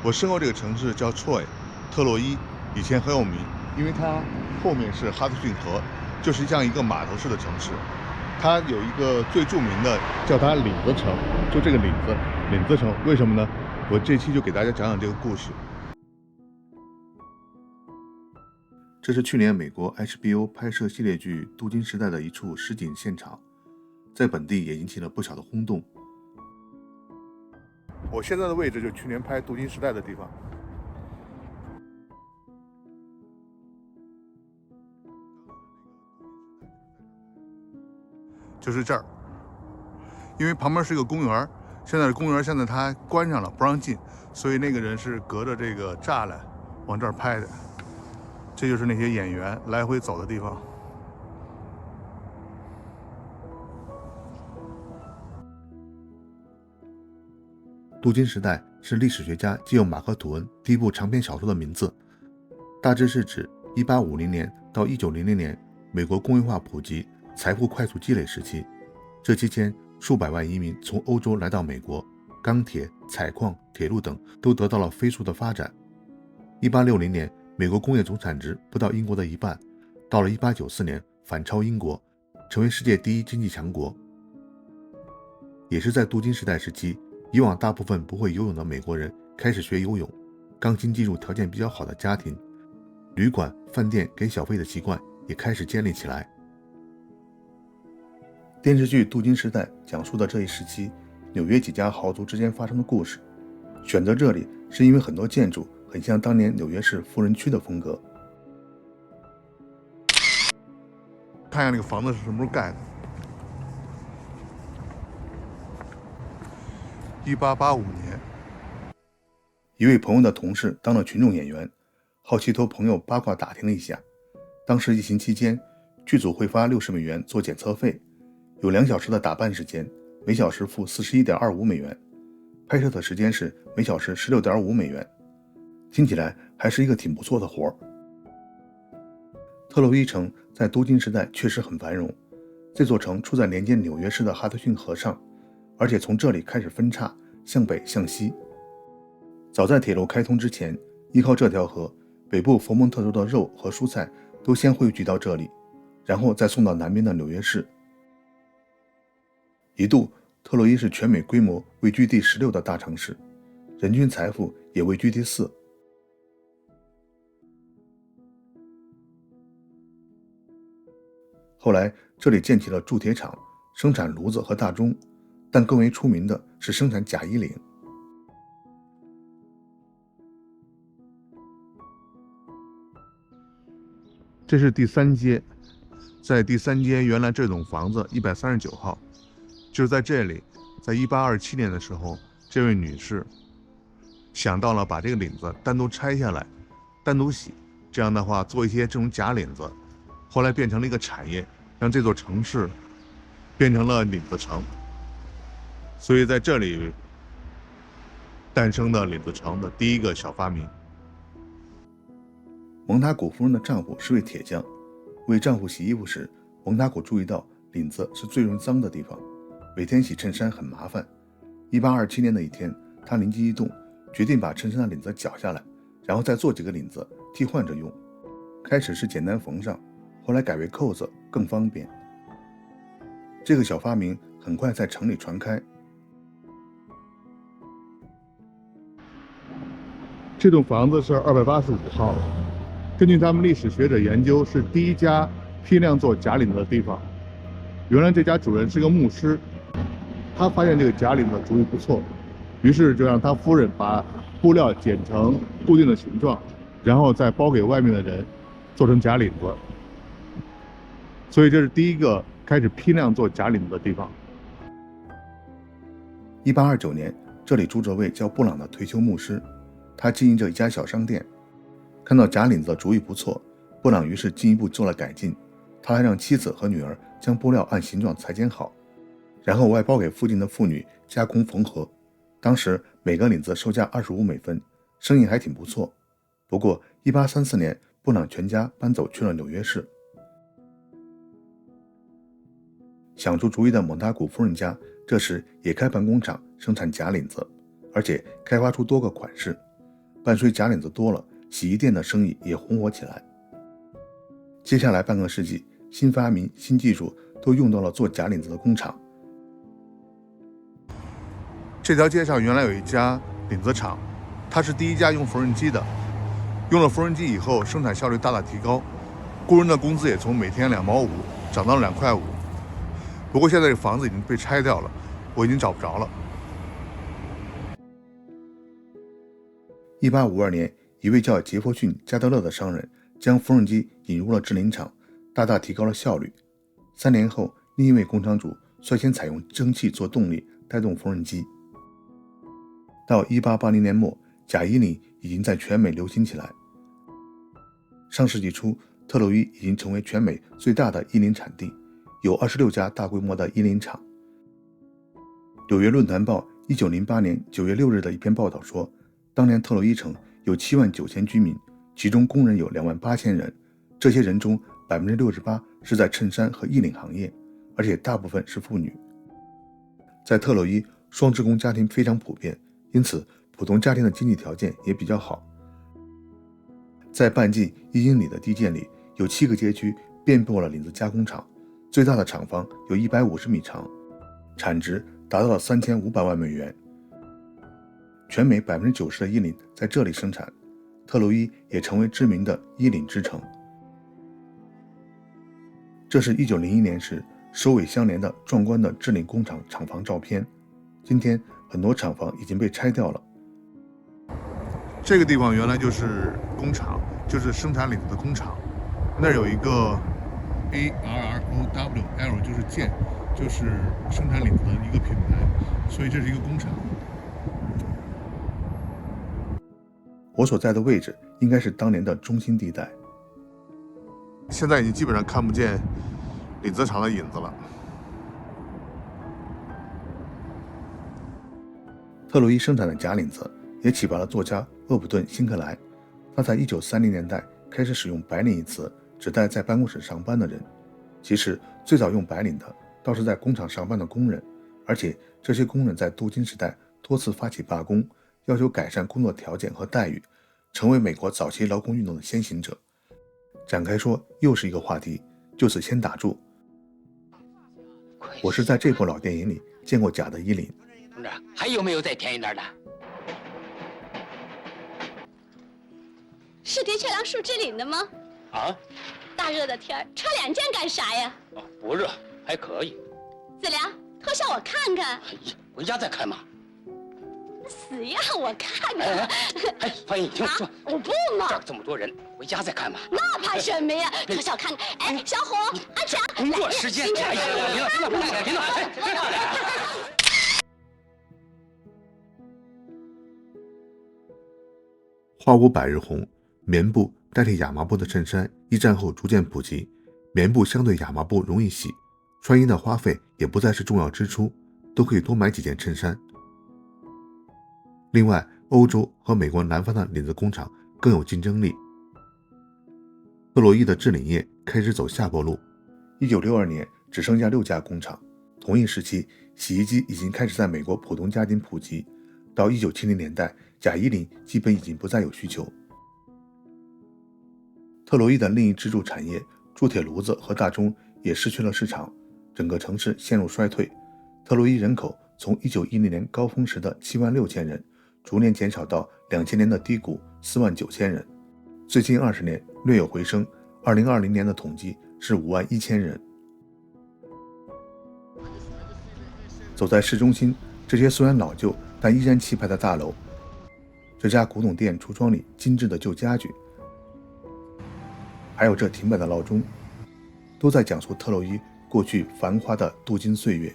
我身后这个城市叫 Troy， 特洛伊，以前很有名，因为它后面是哈德逊河，就是像一个码头式的城市。它有一个最著名的叫它领子城，就这个领子城，为什么呢？我这期就给大家讲讲这个故事。这是去年美国 HBO 拍摄系列剧《镀金时代》的一处实景现场，在本地也引起了不小的轰动。我现在的位置就是去年拍《镀金时代》的地方，就是这儿。因为旁边是个公园，现在公园它关上了，不让进，所以那个人是隔着这个栅栏往这儿拍的。这就是那些演员来回走的地方。镀金时代是历史学家借用马克·吐温第一部长篇小说的名字，大致是指1850年到1900年美国工业化普及、财富快速积累时期。这期间，数百万移民从欧洲来到美国，钢铁、采矿、铁路等都得到了飞速的发展。1860年，美国工业总产值不到英国的一半，到了1894年反超英国，成为世界第一经济强国。也是在镀金时代时期，以往大部分不会游泳的美国人开始学游泳，钢筋技术条件比较好的家庭，旅馆、饭店给小费的习惯也开始建立起来。电视剧《镀金时代》讲述的这一时期，纽约几家豪族之间发生的故事。选择这里是因为很多建筑很像当年纽约市富人区的风格。看一下那个房子是什么时候盖的？1885年。一位朋友的同事当了群众演员，好奇托朋友八卦打听了一下，当时疫情期间，剧组会发60美元做检测费，有2小时的打扮时间，每小时付41.25美元，拍摄的时间是每小时16.5美元，听起来还是一个挺不错的活儿。特洛伊城在镀金时代确实很繁荣，这座城处在连接纽约市的哈德逊河上，而且从这里开始分叉，向北向西。早在铁路开通之前，依靠这条河，北部佛蒙特州的肉和蔬菜都先汇聚到这里，然后再送到南边的纽约市。一度，特洛伊是全美规模位居第16的大城市，人均财富也位居第4。后来，这里建起了铸铁厂，生产炉子和大钟，但更为出名的是生产假衣领。这是第3街，在第3街原来这栋房子139号，就是在这里，在1827年的时候，这位女士想到了把这个领子单独拆下来，单独洗，这样的话做一些这种假领子，后来变成了一个产业，让这座城市变成了领子城。所以在这里诞生的领子城的第一个小发明。蒙塔古夫人的丈夫是位铁匠，为丈夫洗衣服时，蒙塔古注意到领子是最容易脏的地方，每天洗衬衫很麻烦。1827年的一天，他灵机一动，决定把衬衫的领子绞下来，然后再做几个领子替换着用。开始是简单缝上，后来改为扣子，更方便。这个小发明很快在城里传开。这栋房子是285号，根据他们历史学者研究，是第一家批量做假领子的地方。原来这家主人是个牧师，他发现这个假领子主意不错，于是就让他夫人把布料剪成固定的形状，然后再包给外面的人，做成假领子。所以这是第一个开始批量做假领子的地方。1829年，这里住着位叫布朗的退休牧师，他经营着一家小商店。看到假领子的主意不错，布朗于是进一步做了改进，他还让妻子和女儿将布料按形状裁剪好，然后外包给附近的妇女加工缝合。当时每个领子售价25美分，生意还挺不错。不过1834年，布朗全家搬走去了纽约市。想出主意的蒙塔古夫人家这时也开办工厂生产假领子，而且开发出多个款式。伴随假领子多了，洗衣店的生意也红火起来。接下来半个世纪，新发明、新技术都用到了做假领子的工厂。这条街上原来有一家领子厂，它是第一家用缝纫机的。用了缝纫机以后，生产效率大大提高，工人的工资也从每天2毛5涨到了2块5。不过现在这房子已经被拆掉了，我已经找不着了。1852年，一位叫杰弗逊·加德勒的商人将缝纫机引入了制林厂，大大提高了效率。3年后，另一位工厂主率先采用蒸汽做动力，带动缝纫机。到1880年末，假衣领已经在全美流行起来。上世纪初，特洛伊已经成为全美最大的衣领产地，有26家大规模的衣领厂。纽约论坛报1908年9月6日的一篇报道说，当年特洛伊城有79000居民，其中工人有28000人，这些人中 68% 是在衬衫和衣领行业，而且大部分是妇女。在特洛伊，双职工家庭非常普遍，因此普通家庭的经济条件也比较好。在半径1英里的地界里，有7个街区遍布了领子加工厂，最大的厂房有150米长，产值达到了3500万美元。全美 90% 的衣领在这里生产，特洛伊也成为知名的衣领之城。这是1901年时首尾相连的壮观的制领工厂厂房照片。今天很多厂房已经被拆掉了。这个地方原来就是工厂，就是生产领子的工厂。那儿有一个 ARROW，L 就是剑，就是生产领子的一个品牌，所以这是一个工厂。我所在的位置应该是当年的中心地带，现在已经基本上看不见领子厂的影子了。特洛伊生产的假领子也启发了作家厄普顿·辛克莱，他在1930年代开始使用白领一词，指代在办公室上班的人。其实最早用白领的倒是在工厂上班的工人，而且这些工人在镀金时代多次发起罢工，要求改善工作条件和待遇，成为美国早期劳工运动的先行者。展开说又是一个话题，就此先打住。我是在这部老电影里见过假的衣领。同志，还有没有再便宜点的？是的确良树织领的吗？啊，大热的天儿，穿2件干啥呀？不热，还可以。子良，脱下我看看。哎呀，回家再看嘛。死呀，我看哎看。哎，翻译，你听我说，我不嘛。这儿这么多人，回家再看嘛。那怕什么呀？脱下我看看。哎，小伙，阿强，工作时间。哎呀，别闹！花无百日红，棉布代替亚麻布的衬衫，一战后逐渐普及，棉布相对亚麻布容易洗，穿衣的花费也不再是重要支出，都可以多买几件衬衫。另外，欧洲和美国南方的领子工厂更有竞争力。特洛伊的制领业开始走下坡路，1962年只剩下6家工厂。同一时期，洗衣机已经开始在美国普通家庭普及，到1970年代，假衣领基本已经不再有需求。特洛伊的另一支柱产业铸铁炉子和大钟也失去了市场，整个城市陷入衰退。特洛伊人口从1910年高峰时的76000人，逐年减少到2000年的低谷49000人。最近20年略有回升，2020年的统计是51000人。走在市中心，这些虽然老旧但依然气派的大楼，这家古董店橱窗里精致的旧家具，还有这停摆的闹钟，都在讲述特洛伊过去繁华的镀金岁月。